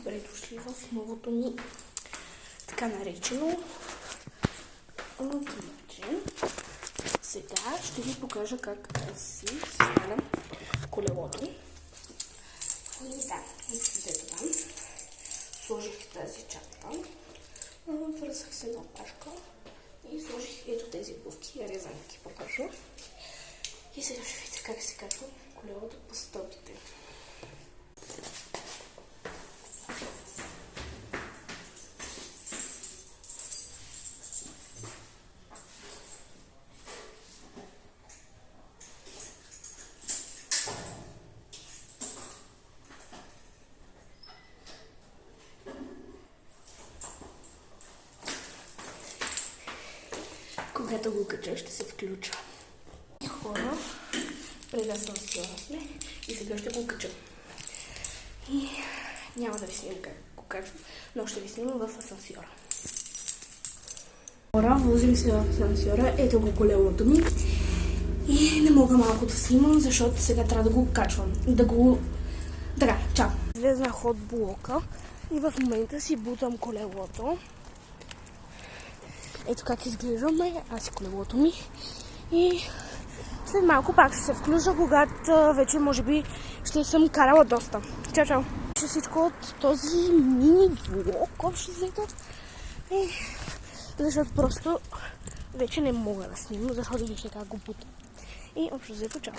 Добре дошли в новото ни така наречено влогче. Сега ще ви покажа как си свалям колелото. И да, виждате там. Сложих тази чапка, вързах се на опашка и сложих ето тези обувки, резанки покажа. И сега ще видите как се качва колелото по стълбите. Когато го кача, ще се включа. Хора, пред асансьора сме и сега ще го кача. И няма да ви снимам как го качвам, но ще ви снимам в асансьора. Хора, возим се в асансьора, ето го колелото ми. И не мога малко да снимам, защото сега трябва да го качвам. Така, чао! Влезнах от блока и в момента си бутам колелото. Ето как изглеждаме, аз и колелото ми. И след малко пак ще се включа, когато вече може би ще съм карала доста. Чао, чао! Всичко от този мини влог, общо взето. Защото просто вече не мога да снимам, защото вижте как го бутам. И общо взето, чао!